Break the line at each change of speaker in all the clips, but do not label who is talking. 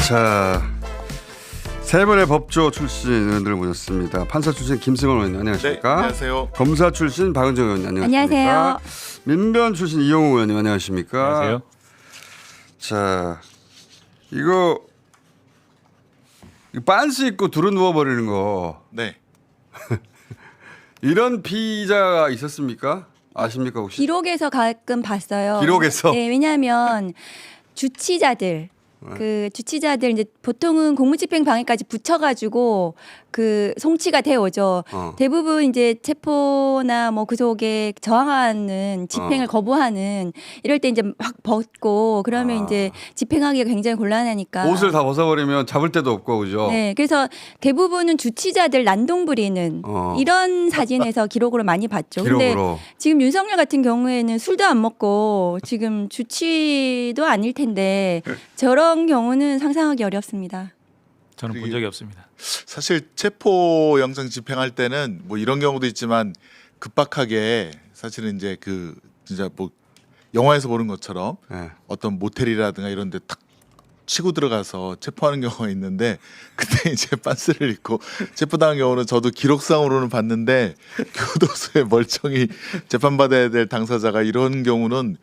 자, 세 분의 법조 출신 의원들 모셨습니다. 판사 출신 김승원 의원님 안녕하십니까?
네, 안녕하세요.
검사 출신 박은정 의원님 안녕하십니까?
안녕하세요.
민변 출신 이용우 의원님 안녕하십니까?
안녕하세요.
자, 이거 빤스 입고 두루 누워버리는 거
네.
이런 피의자가 있었습니까? 아십니까 혹시?
기록에서 가끔 봤어요.
기록에서?
네, 왜냐하면 주치자들 그 주치자들 이제 보통은 공무집행 방해까지 붙여가지고 그 송치가 되어 오죠. 대부분 이제 체포나 뭐 그 속에 저항하는 집행을 거부하는 이럴 때 이제 막 벗고 그러면 이제 집행하기가 굉장히 곤란하니까
옷을 다 벗어버리면 잡을 데도 없고 그죠?
네, 그래서 대부분은 주치자들 난동 부리는 이런 사진에서 기록으로 많이 봤죠. 근데
기록으로.
지금 윤석열 같은 경우에는 술도 안 먹고 지금 주치도 아닐 텐데 저런 경우는 상상하기 어렵습니다.
저는 본 적이 없습니다.
사실 체포 영장 집행할 때는 뭐 이런 경우도 있지만 급박하게 사실은 이제 그 진짜 뭐 영화에서 보는 것처럼
네.
어떤 모텔이라든가 이런 데 탁 치고 들어가서 체포하는 경우가 있는데 그때 이제 빤스를 입고 체포당한 경우는 저도 기록상으로는 봤는데 교도소에 멀쩡히 재판받아야 될 당사자가 이런 경우는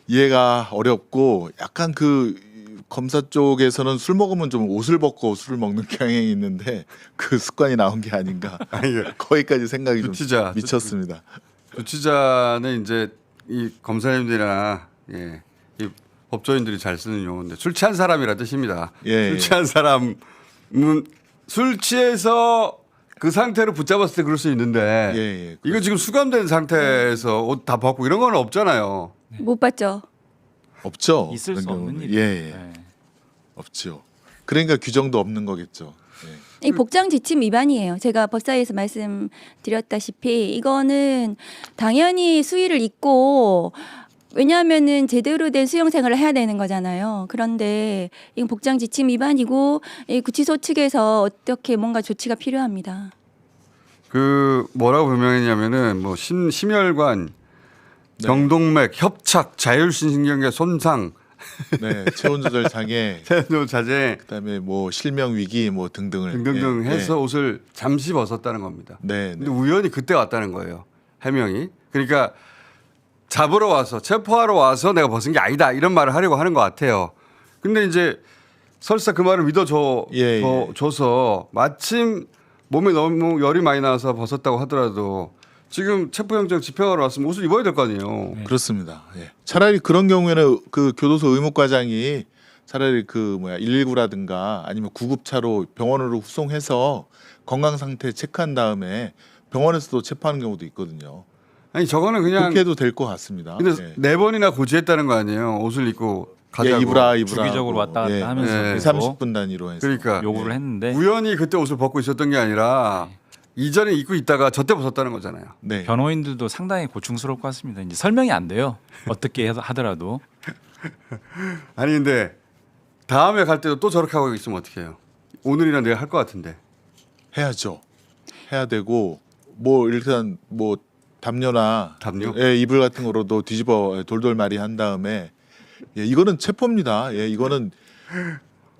이해가 어렵고 약간 그 검사 쪽에서는 술 먹으면 좀 옷을 벗고 술을 먹는 경향이 있는데 그 습관이 나온 게 아닌가 거기까지 생각이
주치자.
좀 미쳤습니다.
주치자는 이제 이 검사님들이나 이 법조인들이 잘 쓰는 용어인데 술 취한 사람이라 뜻입니다.
예,
술 취한 사람은 술 취해서 그 상태로 붙잡았을 때 그럴 수 있는데
예,
이거 지금 수감된 상태에서 옷 다 벗고 이런 건 없잖아요.
못 봤죠.
없죠.
있을 수
그런
없는
경우는.
일이죠.
예, 예.
네.
없죠. 그러니까 규정도 없는 거겠죠. 예.
이 복장 지침 위반이에요. 제가 법사위에서 말씀드렸다시피 이거는 당연히 수의를 입고 왜냐하면은 제대로 된 수용 생활을 해야 되는 거잖아요. 그런데 이건 복장 지침 위반이고 이 구치소 측에서 어떻게 뭔가 조치가 필요합니다.
그 뭐라고 변명했냐면은 뭐 심혈관, 경동맥, 협착, 자율신경계 손상,
네, 체온 조절 장애,
체온 자제
그다음에 뭐 실명 위기 뭐 등등을
등등등
예,
해서 옷을 잠시 벗었다는 겁니다.
네,
근데
네.
우연히 그때 왔다는 거예요. 해명이. 그러니까 잡으러 와서 체포하러 와서 내가 벗은 게 아니다 이런 말을 하려고 하는 것 같아요. 근데 이제 설사 그 말을 믿어줘
예, 예.
줘서 마침 몸에 너무 열이 많이 나서 벗었다고 하더라도 지금 체포영장 집행하러 왔으면 옷을 입어야 될 거 아니에요.
그렇습니다. 예. 차라리 그런 경우에는 그 교도소 의무과장이 차라리 그 뭐야 119라든가 아니면 구급차로 병원으로 후송해서 건강 상태 체크한 다음에 병원에서도 체포하는 경우도 있거든요.
아니 저거는 그냥
그렇게 해도 될 것 같습니다.
근데
예.
네 번이나 고지했다는 거 아니에요. 옷을 입고 가자고.
예, 입으라
주기적으로 왔다 갔다 하면서
예.
계속
30분 단위로 해서.
그러니까
요구를 했는데
우연히 그때 옷을 벗고 있었던 게 아니라 이전에 입고 있다가 저때 벗었다는 거잖아요.
네.
변호인들도 상당히 고충스러울 것 같습니다. 이제 설명이 안 돼요. 어떻게 하더라도.
아니 근데 다음에 갈 때도 또 저렇게 하고 있으면 어떻게 해요? 오늘이나 내가 할 것 같은데.
해야죠. 해야 되고 뭐 일단 뭐 담요나
담요?
예, 이불 같은 거로도 뒤집어 돌돌말이 한 다음에 예, 이거는 체포입니다. 예, 이거는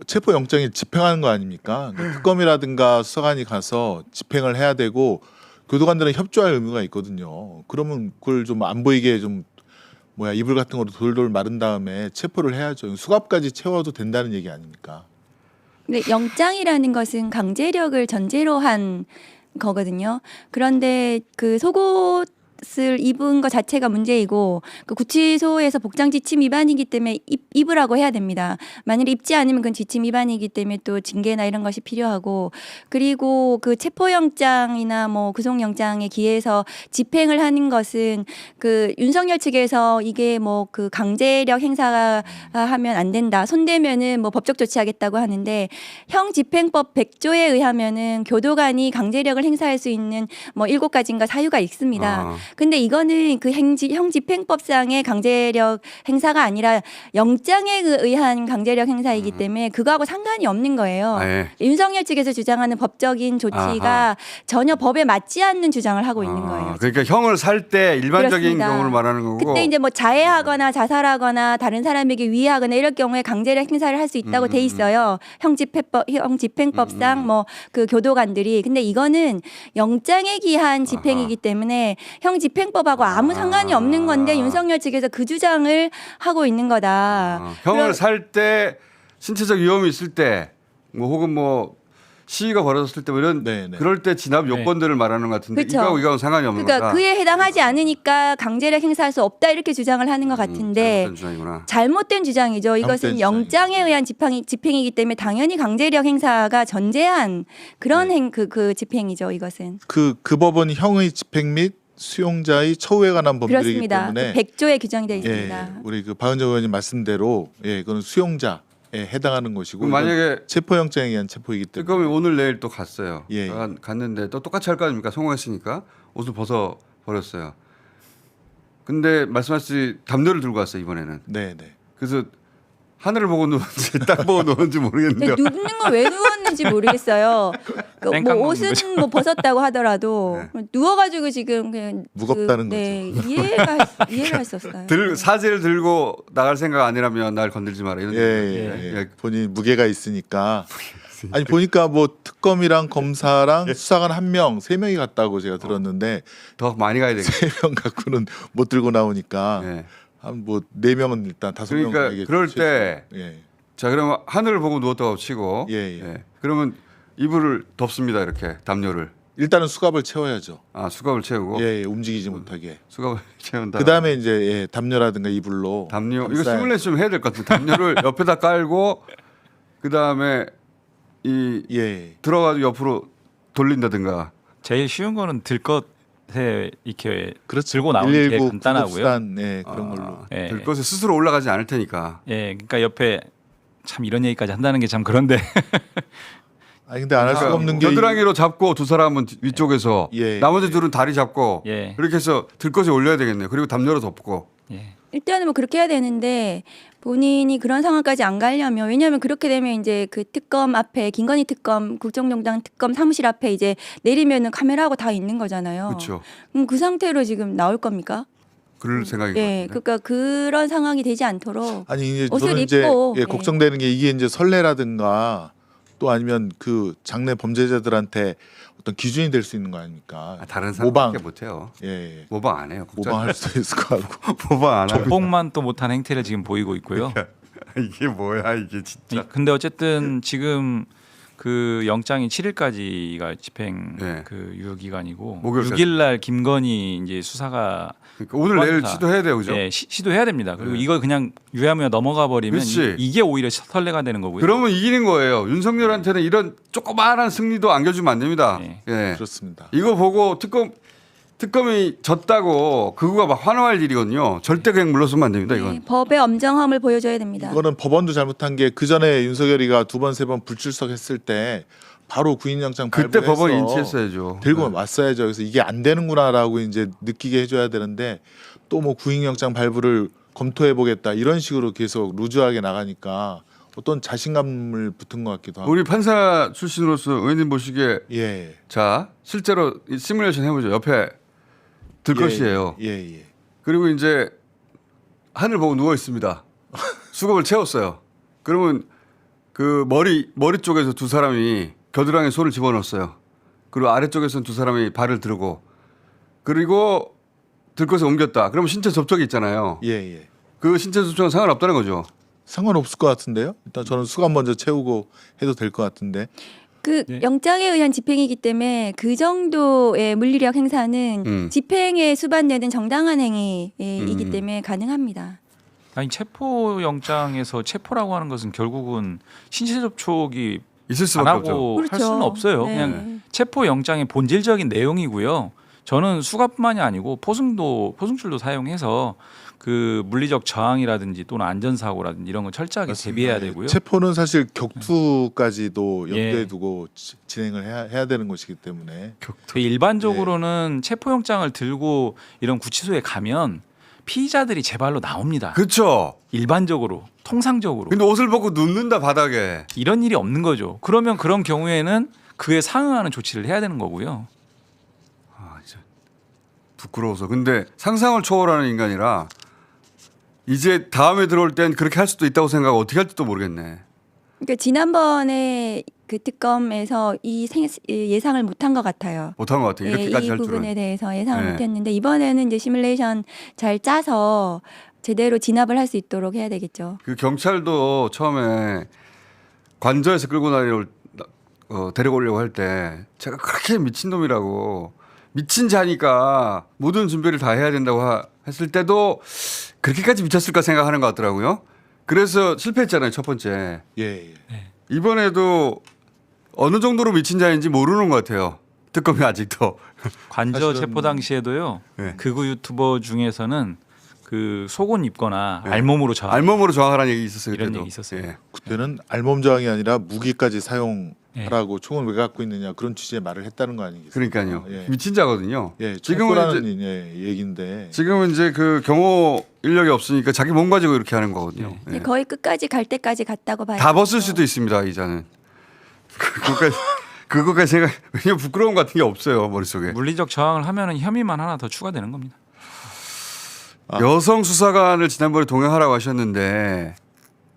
체포 영장이 집행하는 거 아닙니까? 그러니까 특검이라든가 수사관이 가서 집행을 해야 되고 교도관들은 협조할 의무가 있거든요. 그러면 그걸 좀 안 보이게 좀 뭐야 이불 같은 거로 돌돌 마른 다음에 체포를 해야죠. 수갑까지 채워도 된다는 얘기 아닙니까?
근데 영장이라는 것은 강제력을 전제로 한 거거든요. 그런데 그 속옷을 입은 것 자체가 문제이고 그 구치소에서 복장 지침 위반이기 때문에 입으라고 해야 됩니다. 만일 입지 않으면 그건 지침 위반이기 때문에 또 징계나 이런 것이 필요하고 그리고 그 체포영장이나 뭐 구속영장에 기해서 집행을 하는 것은 그 윤석열 측에서 이게 뭐 그 강제력 행사가 하면 안 된다. 손대면은 뭐 법적 조치하겠다고 하는데 형집행법 100조에 의하면은 교도관이 강제력을 행사할 수 있는 뭐 7가지인가 사유가 있습니다. 근데 이거는 그 형집행법상의 강제력 행사가 아니라 영장에 의한 강제력 행사이기 때문에 그거하고 상관이 없는 거예요.
아, 예.
윤석열 측에서 주장하는 법적인 조치가
아하.
전혀 법에 맞지 않는 주장을 하고 있는 거예요.
그러니까 형을 살 때 일반적인
그렇습니다.
경우를 말하는 거고.
그때 이제 뭐 자해하거나 자살하거나 다른 사람에게 위해하거나 이럴 경우에 강제력 행사를 할 수 있다고 돼 있어요. 형집행법상 뭐 그 교도관들이. 근데 이거는 영장에 기한 집행이기 때문에 형집행법하고 아무 상관이 없는 건데 윤석열 측에서 그 주장을 하고 있는 거다.
형을 살 때 신체적 위험이 있을 때 뭐 혹은 뭐 시위가 벌어졌을 때 뭐 이런
네, 네.
그럴 때 진압
네.
요건들을 말하는 것 같은데
그쵸.
이거하고 상관이 없는
그러니까
거다.
그에 해당하지 않으니까 강제력 행사할 수 없다 이렇게 주장을 하는 것 같은데
잘못된 주장이구나.
잘못된 주장이죠. 이것은
잘못된
영장에 의한 집행이기 때문에 당연히 강제력 행사가 전제한 그런 그 집행이죠. 이것은
그 법은 형의 집행 및 수용자의 처우에 관한 법률이기
그렇습니다.
때문에
그 100조에 규정이 되어
예,
있습니다.
우리 그 박은정 의원님 말씀대로 그건 수용자에 해당하는 것이고
그럼 만약에
체포영장에 의한 체포이기 때문에
특검이 오늘 내일 또 갔어요.
예.
갔는데 또 똑같이 할 거 아닙니까? 성공했으니까 옷을 벗어 버렸어요. 근데 말씀하셨듯이 담요를 들고 왔어요 이번에는.
네, 네.
그래서 하늘을 보고 누웠는지 땅 보고 누웠는지 모르겠는데
근데 눕는 건 왜 누웠는지 모르겠어요. 그 뭐
땡깡
옷은
먹는 거죠.
뭐 벗었다고 하더라도 누워가지고 지금 그냥
무겁다는
네, 이해가 할 수 없어요.
사제를 들고 나갈 생각 아니라면 날 건들지 마라 이런.
예. 본인 무게가 있으니까. 아니 보니까 뭐 특검이랑 검사랑 수사관 1명, 3명이 갔다고 제가 들었는데
더 많이 가야 되겠네.
3명 갖고는 못 들고 나오니까
예.
한 뭐 4명은 일단 5명.
그러니까 그럴 때
예.
자 그러면 하늘을 보고 누웠다고 치고
예.
그러면 이불을 덮습니다 이렇게 담요를.
일단은 수갑을 채워야죠.
아 수갑을 채우고
움직이지 못하게.
수갑을 채운다.
그다음에 이제 담요라든가 이불로
담요 이거
감싸야-
시뮬레이션 좀 해야 될 것 같아요. 담요를 옆에다 깔고 그다음에 이
예.
들어가지고 옆으로 돌린다든가.
제일 쉬운 거는 들것에 이렇게
그렇죠.
들고 나오는 게
119
간단하고요.
구급수단, 그런 걸로.
예.
들 것에 스스로 올라가지 않을 테니까.
예, 그러니까 옆에 참 이런 얘기까지 한다는 게 참 그런데
아니 근데 안 할 수가 없는 게
겨드랑이로 잡고 두 사람은 위쪽에서
예.
나머지 둘은 다리 잡고
예.
그렇게 해서 들것에 올려야 되겠네요. 그리고 담요로 덮고.
예.
일단은 뭐 그렇게 해야 되는데 본인이 그런 상황까지 안 가려면 왜냐하면 그렇게 되면 이제 그 특검 앞에 김건희 특검 국정농단 특검 사무실 앞에 이제 내리면은 카메라하고 다 있는 거잖아요.
그렇죠.
그럼 그 상태로 지금 나올 겁니까?
그럴 생각이
예, 그러니까 그런 상황이 되지 않도록
아니 이제
옷을
저는 이제
입고, 예.
걱정되는 게 이게 이제 설레라든가 또 아니면 그 장래 범죄자들한테 어떤 기준이 될 수 있는 거 아닙니까?
다른
모방.
사람밖에 못해요.
예.
모방 안 해요.
모방할 수도 있을 것 같고.
모방 안 하고.
정복만 또 못한 행태를 지금 보이고 있고요.
이게 뭐야 이게 진짜.
근데 어쨌든 지금 그 영장이 7일까지가 집행
네.
그 유효 기간이고
목요일까지.
6일 날 김건희 이제 수사가
그러니까 오늘 내일
수사.
시도해야 돼요, 그죠?
예, 시도해야 됩니다. 그리고
네.
이걸 그냥 유야무야 넘어가 버리면
그렇지.
이게 오히려 설레가 되는 거고요.
그러면 이기는 거예요. 윤석열한테는 이런 조그마한 승리도 안겨주면 안 됩니다.
네.
예.
그렇습니다.
이거 보고 특검이 졌다고 그거가 막 환호할 일이거든요. 절대 그냥 물러서면 안 됩니다. 이건.
네, 법의 엄정함을 보여줘야 됩니다.
이거는 법원도 잘못한 게 그 전에 윤석열이가 2번 3번 불출석했을 때 바로 구인영장
그때
발부해서
법원이 인치했어야죠.
들고
네.
왔어야죠. 그래서 이게 안 되는구나라고 이제 느끼게 해줘야 되는데 또 뭐 구인영장 발부를 검토해 보겠다 이런 식으로 계속 루즈하게 나가니까 어떤 자신감을 붙은 것 같기도 하고.
우리 판사 출신으로서 의원님 보시기에
예.
자 실제로 이 시뮬레이션 해보죠. 옆에 들것이에요.
예.
그리고 이제 하늘 보고 누워 있습니다. 수갑을 채웠어요. 그러면 그 머리 쪽에서 두 사람이 겨드랑이에 손을 집어넣었어요. 그리고 아래쪽에서는 두 사람이 발을 들고 그리고 들것에 옮겼다. 그러면 신체 접촉이 있잖아요.
예.
그 신체 접촉은 상관없다는 거죠.
상관없을 것 같은데요. 일단 저는 수갑 먼저 채우고 해도 될 것 같은데.
그
네.
영장에 의한 집행이기 때문에 그 정도의 물리력 행사는 집행에 수반되는 정당한 행위이기 때문에 가능합니다.
아니 체포 영장에서 체포라고 하는 것은 결국은 신체 접촉이
있을
안
수밖에 없죠.
하고 할
그렇죠.
수는 없어요.
네.
그냥 체포 영장의 본질적인 내용이고요. 저는 수갑뿐만이 아니고 포승줄도 사용해서 그 물리적 저항이라든지 또는 안전사고라든지 이런 건 철저하게
맞습니다.
대비해야
예.
되고요.
체포는 사실 격투까지도
예.
염두에 두고 진행을 해야 되는 것이기 때문에
그 일반적으로는 체포영장을 들고 이런 구치소에 가면 피의자들이 제 발로 나옵니다.
그렇죠.
일반적으로 통상적으로
근데 옷을 벗고 눕는다 바닥에.
이런 일이 없는 거죠. 그러면 그런 경우에는 그에 상응하는 조치를 해야 되는 거고요.
아, 진짜 부끄러워서. 근데 상상을 초월하는 인간이라 이제 다음에 들어올 땐 그렇게 할 수도 있다고 생각하고 어떻게 할지도 모르겠네.
그러니까 지난번에 그 특검에서 이 예상을 못한 것 같아요.
못한 것 같아.
예,
이렇게까지
이
할
부분에
줄은.
대해서 예상을
네.
못했는데 이번에는 이제 시뮬레이션 잘 짜서 제대로 진압을 할 수 있도록 해야 되겠죠.
그 경찰도 처음에 관저에서 끌고 데려오려고 할 때 제가 그렇게 미친놈이라고 미친 자니까 모든 준비를 다 해야 된다고 했을 때도 그렇게까지 미쳤을까 생각하는 것 같더라고요. 그래서 실패했잖아요. 첫 번째.
예.
이번에도 어느 정도로 미친 자인지 모르는 것 같아요. 특검이 아직도.
관저
사실은-
체포 당시에도요.
네.
극우 유튜버 중에서는 그 속옷 입거나
네.
알몸으로 저항
알몸으로 저항하라는 얘기 있었어요.
이런
그때도.
얘기 있었어요.
예.
그때는 알몸 저항이 아니라 무기까지 사용하라고 총을 왜 갖고 있느냐 그런 취지의 말을 했다는 거 아니겠습니까?
그러니까요.
예.
미친 자거든요.
예,
지금은
지금은 얘기인데
지금은 이제 그 경호 인력이 없으니까 자기 몸 가지고 이렇게 하는 거거든요.
네.
근데
예.
거의 끝까지 갈 때까지 갔다고 봐요.
다 벗을 수도 있습니다. 이자는 그거까지 생각. 왜냐면 부끄러움 같은 게 없어요 머릿속에.
물리적 저항을 하면은 혐의만 하나 더 추가되는 겁니다.
여성 수사관을 지난번에 동행하라고 하셨는데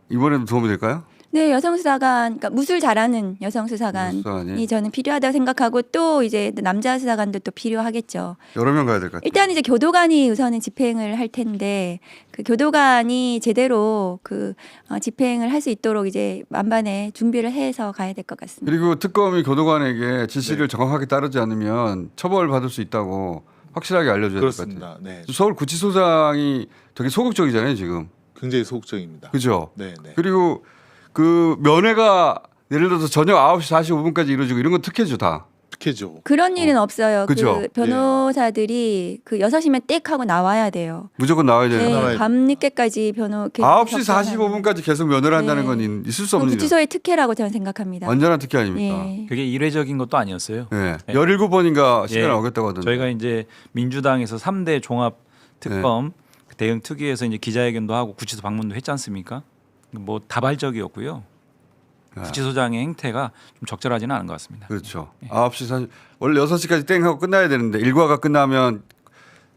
이번에도 도움이 될까요?
네, 여성 수사관, 그러니까 무술 잘하는 여성 수사관이
수사관이
저는 필요하다고 생각하고 또 이제 남자 수사관도 또 필요하겠죠.
여러 명 가야 될 것 같아요.
일단 이제 교도관이 우선은 집행을 할 텐데 그 교도관이 제대로 집행을 할 수 있도록 이제 만반에 준비를 해서 가야 될 것 같습니다.
그리고 특검이 교도관에게 지시를
네.
정확하게 따르지 않으면 처벌을 받을 수 있다고 확실하게 알려줘야 될 것 같아요.
그렇습니다. 네,
서울 구치소장이 되게 소극적이잖아요 지금.
굉장히 소극적입니다.
그죠?
네.
그리고 그 면회가 예를 들어서 저녁 9시 45분까지 이루어지고 이런 건 특혜죠 다.
특혜죠.
그런 일은 없어요.
그죠?
그 변호사들이 그 6시면 땡 하고 나와야 돼요.
무조건 나와야 되는
네,
거예요.
나와야
밤늦게까지 변호
9시 45분까지 계속 면회를 한다는
네.
건 있을 수
그건
없는 일.
구치소의 특혜라고 저는 생각합니다.
완전한 특혜 아닙니까?
예.
그게 이례적인 것도 아니었어요.
네.
네.
17번인가 시간을
예.
어겼다고 하던데.
저희가 이제 민주당에서 3대 종합 특검 대응 특위에서 이제 기자회견도 하고 구치소 방문도 했지 않습니까? 뭐 다발적이었고요. 구치소장의 행태가 좀 적절하지는 않은 것 같습니다.
그렇죠. 9시 40 원래 6시까지 땡 하고 끝나야 되는데 일과가 끝나면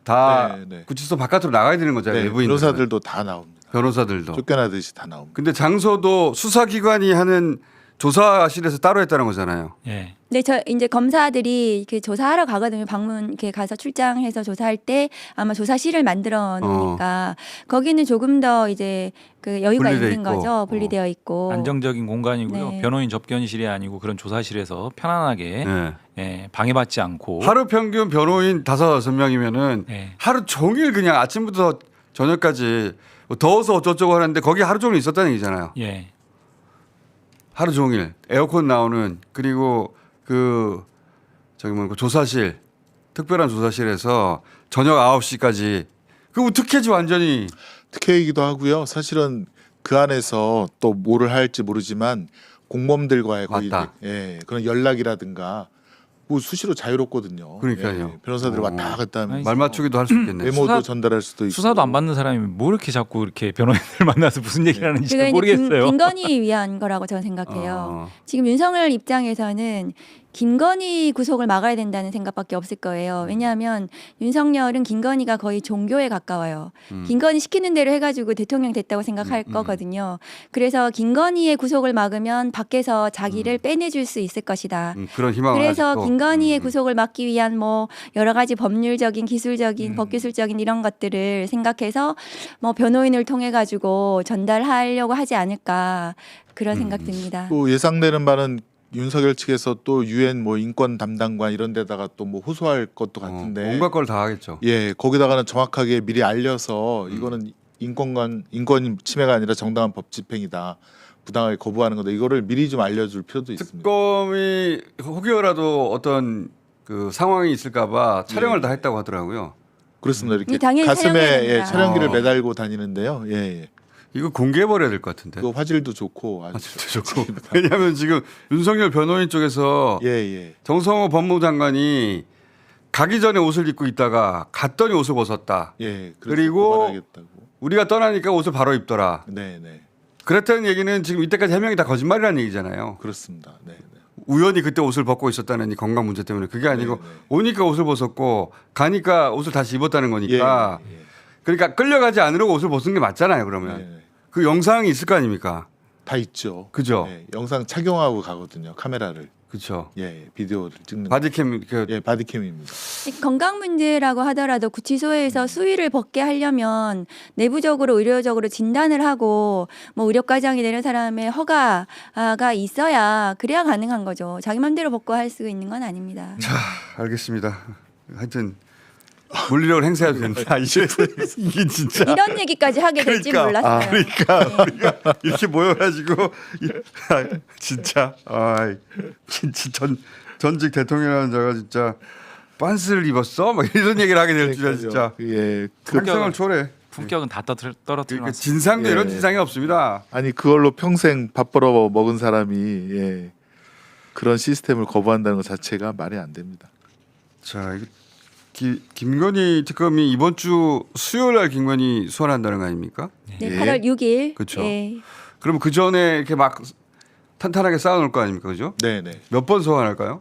다
네.
구치소 바깥으로 나가야 되는 거잖아요.
네,
외부인
변호사들도 다 나옵니다.
변호사들도.
쫓겨나듯이 다 나옵니다.
근데 장소도 수사기관이 하는 조사실에서 따로 했다는 거잖아요.
예.
네, 저 이제 검사들이 이렇게 조사하러 가거든요. 방문 이렇게 가서 출장해서 조사할 때 아마 조사실을 만들어 놓으니까 거기는 조금 더 이제 그 여유가
분리돼
있는
있고.
거죠. 분리되어 있고.
안정적인 공간이고요.
네.
변호인 접견실이 아니고 그런 조사실에서 편안하게
네.
예, 방해받지 않고
하루 평균 변호인 5-6명이면은
예.
하루 종일 그냥 아침부터 저녁까지 뭐 더워서 어쩌고저쩌고 하는데 거기 하루 종일 있었다는 얘기잖아요.
예.
하루 종일 에어컨 나오는 그리고 그 조사실 특별한 조사실에서 저녁 9시까지 그거 특혜지 완전히.
특혜이기도 하고요. 사실은 그 안에서 또 뭐를 할지 모르지만 공범들과의 거의
맞다.
그런 연락이라든가 뭐 수시로 자유롭거든요.
그러니까요.
변호사들
어.
왔다 갔다 하면서
말 맞추기도 할 수 있겠네.
메모도
수사-
전달할 수도 있고
수사도 안 받는 사람이 뭐 이렇게 자꾸 이렇게 변호인들 만나서 무슨 얘기를 하는지
그게
잘
이제
모르겠어요.
김건희 위한 거라고 저는 생각해요.
어.
지금 윤석열 입장에서는 김건희 구속을 막아야 된다는 생각밖에 없을 거예요. 왜냐하면 윤석열은 김건희가 거의 종교에 가까워요. 김건희 시키는 대로 해가지고 대통령 됐다고 생각할 거거든요. 그래서 김건희의 구속을 막으면 밖에서 자기를 빼내줄 수 있을 것이다.
그런 희망을
그래서
아직도.
김건희의 구속을 막기 위한 뭐 여러 가지 법률적인, 기술적인, 법기술적인 이런 것들을 생각해서 뭐 변호인을 통해 가지고 전달하려고 하지 않을까 그런 생각 듭니다.
또 예상되는 바는 윤석열 측에서 또 유엔 뭐 인권 담당관 이런 데다가 또 뭐 호소할 것도 같은데
온갖 걸 다 하겠죠.
예 거기다가는 정확하게 미리 알려서 이거는 인권 침해가 아니라 정당한 법 집행이다 부당하게 거부하는 거다 이거를 미리 좀 알려줄 필요도 있습니다.
특검이 혹여라도 어떤 그 상황이 있을까봐 촬영을
예.
다 했다고 하더라고요.
그렇습니다. 이렇게
당연히
가슴에
촬영해야
예,
됩니다.
촬영기를
어.
매달고 다니는데요. 예, 예.
이거 공개해버려야 될 것 같은데.
그 화질도 좋고 아주
진짜 좋고. 왜냐하면 지금 윤석열 변호인 쪽에서
예, 예.
정성호 법무부 장관이 가기 전에 옷을 입고 있다가 갔더니 옷을 벗었다.
예.
그리고
고발하겠다고.
우리가 떠나니까 옷을 바로 입더라.
네, 네.
그랬다는 얘기는 지금 이때까지 해명이 다 거짓말이라는 얘기잖아요.
그렇습니다. 네, 네.
우연히 그때 옷을 벗고 있었다는 이 건강 문제 때문에 그게 아니고
네, 네.
오니까 옷을 벗었고 가니까 옷을 다시 입었다는 거니까
예, 예.
그러니까 끌려가지 않으려고 옷을 벗은 게 맞잖아요. 그러면
네, 네.
그 영상이 있을 거 아닙니까?
다 있죠.
그죠?
예, 영상 착용하고 가거든요. 카메라를.
그렇죠.
예, 비디오를 찍는.
바디캠 그
예, 바디캠입니다.
건강 문제라고 하더라도 구치소에서 수위를 벗게 하려면 내부적으로 의료적으로 진단을 하고 뭐 의료과장이 되는 사람의 허가가 있어야 그래야 가능한 거죠. 자기 맘대로 벗고 할 수 있는 건 아닙니다.
자, 알겠습니다. 하여튼 물리력을 행사해도 된다. 이게 진짜
이런 얘기까지 하게 될 줄
그러니까.
몰랐어요.
그러니까 우리가 이렇게 모여가지고 진짜 진짜 전직 대통령이라는 자가 진짜 빤스를 입었어? 막 이런 얘기를 하게 될 줄이야 진짜.
예.
상상을 초래.
품격은 다 떨어뜨려
그러니까
놨습니다.
진상도
예.
이런 진상이 없습니다.
아니 그걸로 평생 밥 벌어 먹은 사람이 예. 그런 시스템을 거부한다는 것 자체가 말이 안 됩니다.
자, 이거 김건희 특검이 이번 주 수요일 날 김건희 소환한다는 거 아닙니까?
네,
예.
8월 6일.
그쵸.
예.
그러면 그 전에 이렇게 막 탄탄하게 쌓아놓을 거 아닙니까, 그죠?
네, 네.
몇 번 소환할까요?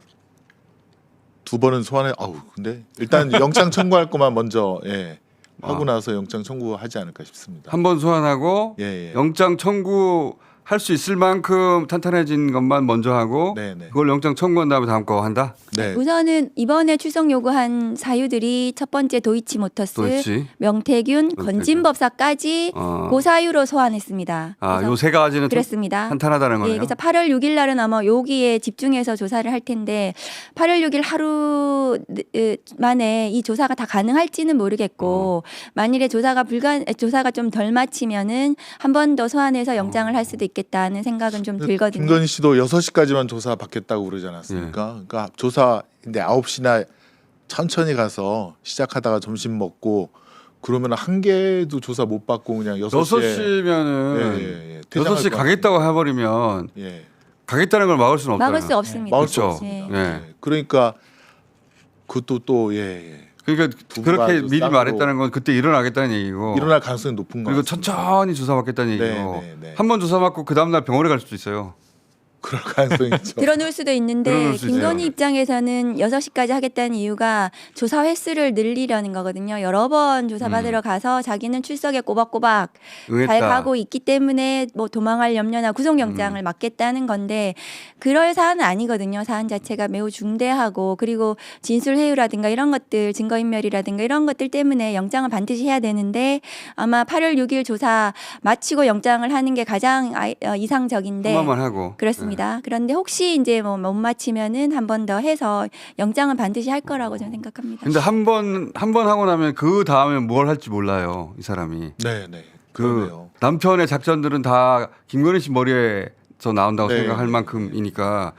2번은 소환해. 아우 근데 일단 영장 청구할 것만 먼저 예. 하고 나서 영장 청구하지 않을까 싶습니다.
한 번 소환하고
예, 예.
영장 청구할 수 있을 만큼 탄탄해진 것만 먼저 하고
네, 네.
그걸 영장 청구한 다음에 다음 거 한다.
네.
우선은 이번에 출석 요구한 사유들이 첫 번째 도이치모터스,
또 있지.
명태균, 건진법사까지
어.
그 사유로 소환했습니다.
아,
그래서
요 세 가지는
그랬습니다.
탄탄하다는
예,
거네요.
그래서 8월 6일 날은 아마 여기에 집중해서 조사를 할 텐데 8월 6일 하루 만에 이 조사가 다 가능할지는 모르겠고 만일에 조사가 좀 덜 마치면은 한 번 더 소환해서 영장을 할 수도 있겠다는 생각은 좀 들거든요.
김건희 씨도 6시까지만 조사 받겠다고 그러지 않았습니까?
예.
그러니까 조사 근데 9시나 천천히 가서 시작하다가 점심 먹고 그러면 한 개도 조사 못 받고 그냥 6시에
6시면은
퇴장할
6시
것
가겠다고 해버리면
예.
가겠다는 걸 막을 수는 없잖아요.
막을 수 없습니다.
막을 수
그렇죠.
없습니다.
네.
예.
예. 그러니까 그것도 또 예.
그러니까
부부가
그렇게
아주
미리
싹으로
말했다는 건 그때 일어나겠다는 얘기고
일어날 가능성이 높은 거
그리고
같습니다.
천천히 조사받겠다는 얘기고
네, 네.
한 번 조사받고 그 다음날 병원에 갈 수도 있어요.
그럴 가능성이 있죠.
들어놓을 수도 있는데
들어놓을 수
김건희
있어요.
입장에서는 6시까지 하겠다는 이유가 조사 횟수를 늘리려는 거거든요. 여러 번 조사받으러 가서 자기는 출석에 꼬박꼬박
응했다.
잘 가고 있기 때문에 뭐 도망할 염려나 구속영장을 막겠다는 건데 그럴 사안은 아니거든요. 사안 자체가 매우 중대하고 그리고 진술회유라든가 이런 것들 증거인멸이라든가 이런 것들 때문에 영장을 반드시 해야 되는데 아마 8월 6일 조사 마치고 영장을 하는 게 가장 이상적인데
한 번만 하고
그렇습니다. 그런데 혹시 이제 뭐 못 마치면은 한 번 더 해서 영장은 반드시 할 거라고 저는 생각합니다.
근데 한 번 하고 나면 그 다음에 뭘 할지 몰라요. 이 사람이.
네, 네.
그
그러네요.
남편의 작전들은 다 김건희 씨 머리에서 나온다고
네,
생각할
네,
만큼이니까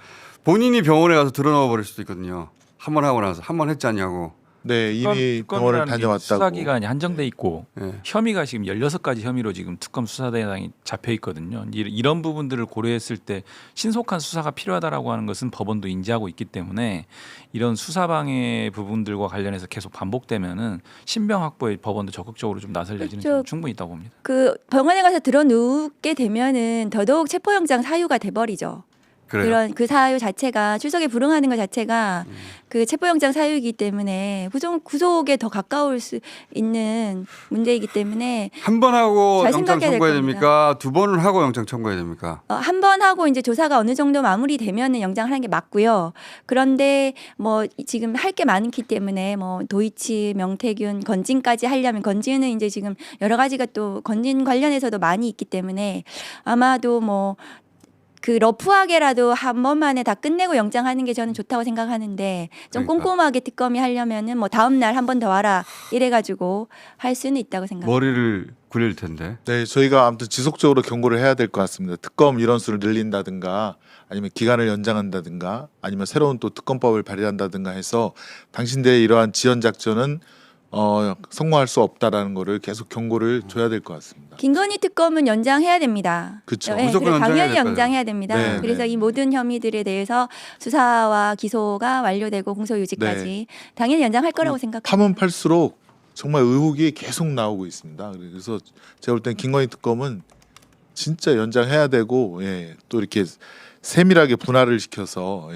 본인이 병원에 가서 드러나와 버릴 수도 있거든요. 한 번 하고 나서 한 번 했지 않냐고.
네, 이미 병원을 다녀왔다고.
수사 기간이 한정돼 있고
예.
혐의가 지금 16가지 혐의로 지금 특검 수사대상이 잡혀 있거든요. 이런 부분들을 고려했을 때 신속한 수사가 필요하다라고 하는 것은 법원도 인지하고 있기 때문에 이런 수사방해 부분들과 관련해서 계속 반복되면은 신병 확보에 법원도 적극적으로 좀 나설 여지는
그렇죠.
좀 충분히 있다고 봅니다.
그 병원에 가서 들어누게 되면은 더더욱 체포영장 사유가 돼버리죠.
그래요.
그런 그 사유 자체가 출석에 불응하는 것 자체가 그 체포영장 사유이기 때문에 구속에 더 가까울 수 있는 문제이기 때문에
한 번 하고
잘
영장
생각해야 될
청구해야
겁니다.
됩니까? 두 번을 하고 영장 청구해야 됩니까?
한 번 하고 이제 조사가 어느 정도 마무리되면은 영장을 하는 게 맞고요. 그런데 뭐 지금 할 게 많기 때문에 뭐 도이치, 명태균, 건진까지 하려면 건진은 이제 지금 여러 가지가 또 건진 관련해서도 많이 있기 때문에 아마도 뭐 그 러프하게라도 한 번만에 다 끝내고 영장하는 게 저는 좋다고 생각하는데 좀
그러니까.
꼼꼼하게 특검이 하려면은 뭐 다음 날 한 번 더 와라 이래가지고 할 수는 있다고 생각합니다.
머리를 굴릴 텐데.
네, 저희가 아무튼 지속적으로 경고를 해야 될 것 같습니다. 특검 인원수를 늘린다든가 아니면 기간을 연장한다든가 아니면 새로운 또 특검법을 발의한다든가 해서 당신들의 이러한 지연 작전은 성공할 수 없다라는 거를 계속 경고를 줘야 될 것 같습니다.
김건희 특검은 연장해야 됩니다.
그쵸.
네,
무조건
그래서 당연히
연장해야
연장해야 됩니다.
네,
그래서
네.
이 모든 혐의들에 대해서 수사와 기소가 완료되고 공소유지까지
네.
당연히 연장할 거라고 생각합니다.
파면 팔수록 정말 의혹이 계속 나오고 있습니다. 그래서 제가 볼 땐 김건희 특검은 진짜 연장해야 되고 또 이렇게 세밀하게 분할을 시켜서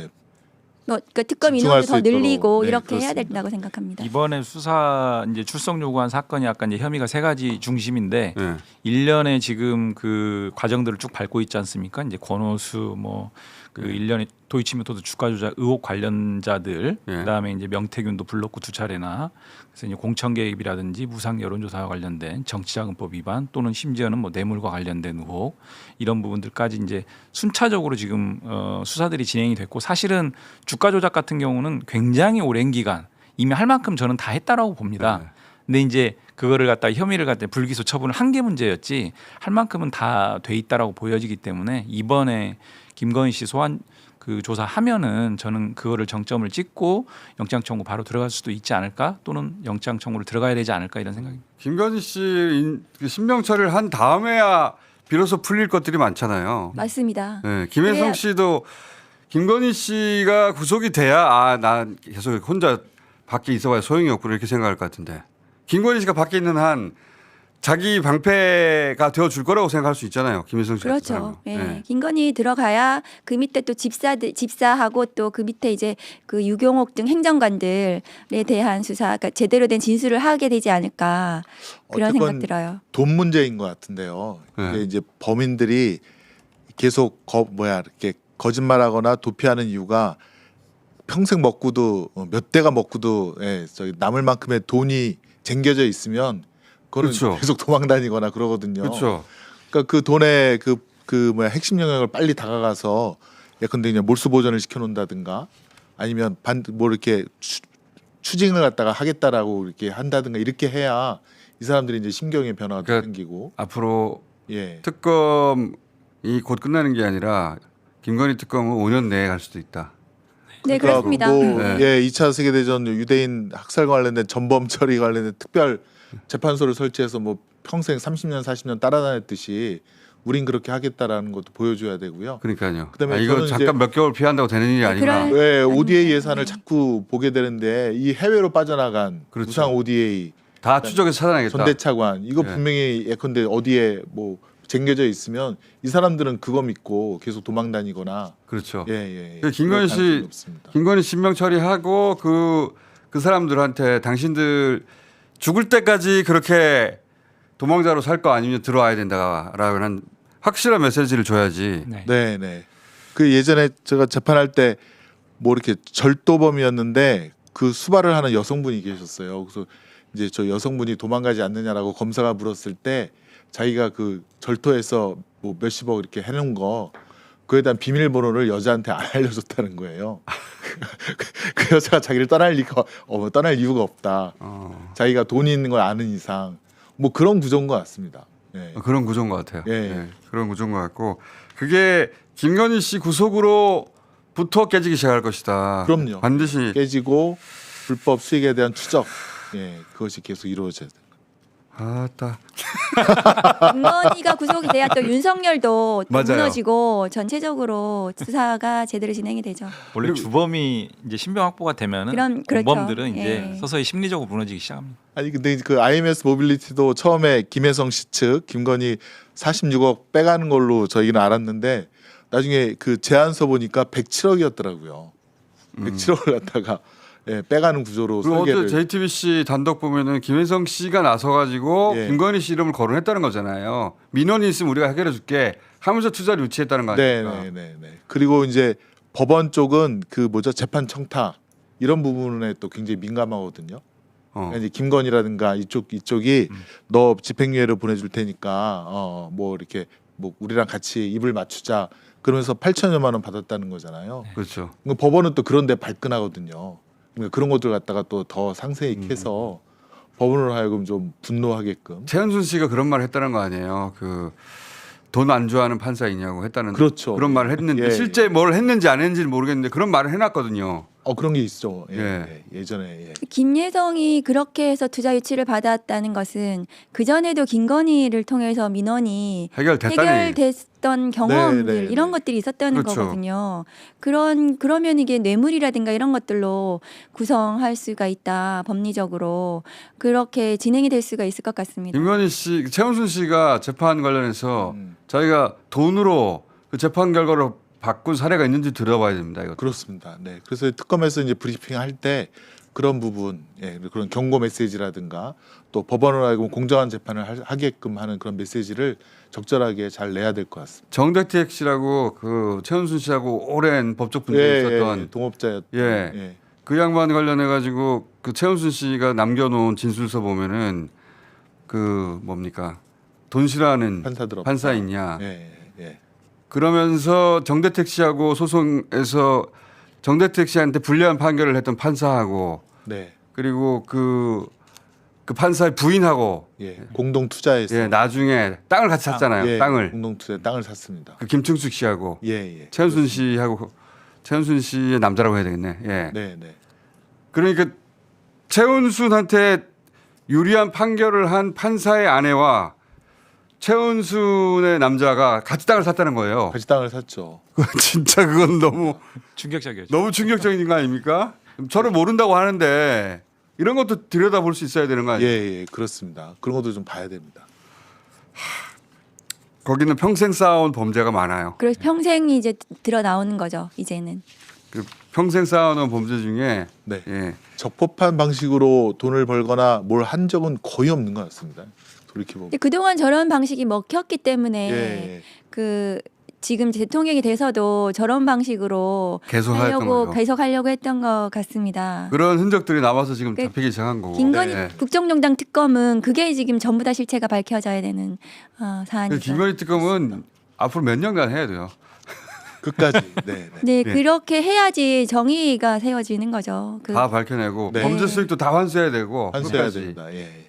그러니까 특검
집중할
인원을 더
수 있도록.
늘리고
네,
이렇게 해야
그렇습니다.
된다고 생각합니다.
이번에 수사 이제 출석 요구한 사건이 약간 이제 혐의가 세 가지 중심인데
네.
일련의 지금 그 과정들을 쭉 밟고 있지 않습니까? 이제 권오수 뭐 그 일련의 도이치모터스 주가 조작 의혹 관련자들
예.
그다음에 이제 명태균도 불렀고 두 차례나 그래서 이제 공천 개입이라든지 무상 여론조사와 관련된 정치자금법 위반 또는 심지어는 뭐 뇌물과 관련된 의혹 이런 부분들까지 이제 순차적으로 지금 수사들이 진행이 됐고 사실은 주가 조작 같은 경우는 굉장히 오랜 기간 이미 할 만큼 저는 다 했다라고 봅니다.
네.
근데 이제 그거를 갖다 혐의를 갖다 불기소 처분을 한 게 문제였지 할 만큼은 다 돼 있다라고 보여지기 때문에 이번에 김건희 씨 소환 그 조사하면은 저는 그거를 정점을 찍고 영장 청구 바로 들어갈 수도 있지 않을까 또는 영장 청구를 들어가야 되지 않을까 이런 생각입니다.
김건희 씨 신병 처리를 한 다음에야 비로소 풀릴 것들이 많잖아요.
맞습니다.
네, 김혜성
그래야-
씨도 김건희 씨가 구속이 돼야 난 계속 혼자 밖에 있어봐야 소용이 없구나 이렇게 생각할 것 같은데 김건희 씨가 밖에 있는 한 자기 방패가 되어줄 거라고 생각할 수 있잖아요. 김혜성 씨.
그렇죠. 예. 김건희 들어가야 그 밑에 또 집사하고 또 그 밑에 이제 그 유경옥 등 행정관들에 대한 수사, 그러니까 제대로 된 진술을 하게 되지 않을까 그런
어쨌건
생각 들어요.
돈 문제인 것 같은데요.
네.
이게 이제 범인들이 계속 이렇게 거짓말하거나 도피하는 이유가 평생 먹고도 몇 대가 먹고도 저기 남을 만큼의 돈이 쟁겨져 있으면 그거는
그렇죠.
계속 도망다니거나 그러거든요.
그렇죠.
그러니까 그 돈의 핵심 영역을 빨리 다가가서 예컨대 그냥 몰수 보전을 시켜놓는다든가 아니면 뭐 이렇게 추징을 갖다가 하겠다라고 이렇게 한다든가 이렇게 해야 이 사람들이 이제 심경의 변화가
그러니까
생기고
앞으로
예.
특검이 곧 끝나는 게 아니라 김건희 특검은 5년 내에 갈 수도 있다.
네,
그러니까
그렇습니다.
뭐,
네.
2차 세계대전 유대인 학살 관련된 전범 처리 관련된 특별 재판소를 설치해서 뭐 평생 30년 40년 따라다녔듯이 우린 그렇게 하겠다라는 것도 보여줘야 되고요.
그러니까요.
그다음에
이거
저는
잠깐
이제-
몇 개월 피한다고 되는 일이 아니구나.
그럴-
왜 ODA
아닙니다.
예산을
네.
자꾸 보게 되는데 이 해외로 빠져나간
그렇죠.
무상 ODA
다 추적해서 찾아내겠다.
전대차관 이거
네.
분명히 예컨대 어디에 뭐 쟁겨져 있으면 이 사람들은 그거 믿고 계속 도망다니거나
그렇죠.
예.
그 김건희
그럴 가능성이
씨-
없습니다.
김건희 신명 처리하고 그 사람들한테 당신들 죽을 때까지 그렇게 도망자로 살 거 아니면 들어와야 된다라는 확실한 메시지를 줘야지.
네.
네. 그 예전에 제가 재판할 때 뭐 이렇게 절도범이었는데 그 수발을 하는 여성분이 계셨어요. 그래서 이제 저 여성분이 도망가지 않느냐라고 검사가 물었을 때 자기가 그 절도해서 뭐 몇십억 이렇게 해놓은 거 그에 대한 비밀번호를 여자한테 안 알려줬다는 거예요. 그 여자가 자기를 떠날 이유가 없다. 자기가 돈이 있는 걸 아는 이상 뭐 그런 구조인 것 같습니다. 예.
그런 구조인 것 같아요.
예.
네, 그런 구조인 것 같고 그게 김건희 씨 구속으로부터 깨지기 시작할 것이다.
그럼요.
반드시.
깨지고 불법 수익에 대한 추적 그것이 계속 이루어져야 돼요.
아따.
김건희가 구속이 돼야 또 윤석열도 또
맞아요.
무너지고 전체적으로 수사가 제대로 진행이 되죠.
원래
그리고-
주범이 이제 신병 확보가 되면은
그렇죠.
공범들은 이제
예.
서서히 심리적으로 무너지기 시작합니다.
아니 근데 그 IMS 모빌리티도 처음에 김혜성 씨 측 김건희 46억 빼가는 걸로 저희는 알았는데 나중에 그 제안서 보니까 107억이었더라고요. 107억을 갖다가 빼가는 구조로
그리고 어제
설계를.
JTBC 단독 보면은 김혜성 씨가 나서가지고
예.
김건희 씨 이름을 거론했다는 거잖아요. 민원이 있으면 우리가 해결해줄게 하면서 투자를 유치했다는 거 아닙니까?
네. 그리고 이제 법원 쪽은 그 재판 청탁 이런 부분에 또 굉장히 민감하거든요. 그러니까 이제 김건희라든가 이쪽이 너 집행유예를 보내줄 테니까 뭐 이렇게 뭐 우리랑 같이 입을 맞추자 그러면서 8천여만 원 받았다는 거잖아요.
그렇죠.
그러니까 법원은 또 그런데 발끈하거든요. 그러니까 그런 것들 갖다가 또 더 상세히 캐서 법원으로 하여금 좀 분노하게끔.
최현순 씨가 그런 말을 했다는 거 아니에요. 그 돈 안 좋아하는 판사 있냐고 했다는
그렇죠.
그런 말을 했는데
예.
실제 뭘 했는지 안 했는지는 모르겠는데 그런 말을 해놨거든요.
그런 게 있죠. 예,
예.
예전에 예.
김예성이 그렇게 해서 투자 유치를 받았다는 것은 그 전에도 김건희를 통해서 민원이
해결됐다니.
해결됐던 경험들
네, 네,
이런
네.
것들이 있었다는
그렇죠.
거거든요. 그러면 이게 뇌물이라든가 이런 것들로 구성할 수가 있다 법리적으로 그렇게 진행이 될 수가 있을 것 같습니다.
김건희 씨, 최은순 씨가 재판 관련해서
음.
자기가 돈으로 그 재판 결과를 바꾼 사례가 있는지 들어봐야 됩니다. 이거.
그렇습니다. 네. 그래서 특검에서 이제 브리핑 할 때 그런 부분, 예, 그런 경고 메시지라든가 또 법원을 알고 공정한 재판을 하게끔 하는 그런 메시지를 적절하게 잘 내야 될 것 같습니다.
정대택 씨라고 그 최은순 씨하고 오랜 법적 분쟁이 있었던
동업자였던.
예. 그 양반 관련해 가지고 그 최은순 씨가 남겨놓은 진술서 보면은 그 뭡니까 돈 싫어하는
판사들 없다.
판사 있냐.
예, 예.
그러면서 정대택 씨하고 소송에서 정대택 씨한테 불리한 판결을 했던 판사하고
네.
그리고 그 판사의 부인하고
예. 공동 투자에서
예, 나중에 땅을 같이 샀잖아요.
예,
땅을
공동 투자 땅을 샀습니다.
그 김충숙 씨하고
예, 예.
최은순 씨하고 최은순 씨의 남자라고 해야 되겠네. 예.
네, 네.
그러니까 최은순한테 유리한 판결을 한 판사의 아내와 최은순의 남자가 같이 땅을 샀다는 거예요.
같이 땅을 샀죠.
진짜 그건 너무
충격적이었죠.
너무 충격적인 거 아닙니까? 저를 모른다고 하는데 이런 것도 들여다볼 수 있어야 되는 거
예,
아니에요?
예. 그렇습니다. 그런 것도 좀 봐야 됩니다.
거기는 평생 쌓아온 범죄가 많아요.
그래서 평생이 이제 드러 나오는 거죠. 이제는.
그 평생 쌓아놓은 범죄 중에
네.
예.
적법한 방식으로 돈을 벌거나 뭘 한 적은 거의 없는 것 같습니다. 돌이켜보면.
근데 그동안 저런 방식이 먹혔기 때문에
예.
그 지금 대통령이 돼서도 저런 방식으로
계속 하였던 거죠.
계속 하려고 했던 것 같습니다.
그런 흔적들이 남아서 지금
그
잡히기 시작한 거고.
김건희
예.
국정농단 특검은 그게 지금 전부 다 실체가 밝혀져야 되는
그
사안이죠.
김건희 특검은 앞으로 몇 년간 해야 돼요.
끝까지. 네, 네.
네, 그렇게 해야지 정의가 세워지는 거죠.
다 밝혀내고
네.
범죄 수익도 다 환수해야 되고.
환수해야
끝까지.
됩니다. 예.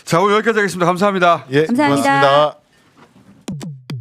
자 오늘 여기까지 하겠습니다. 감사합니다.
예.
감사합니다.
고맙습니다.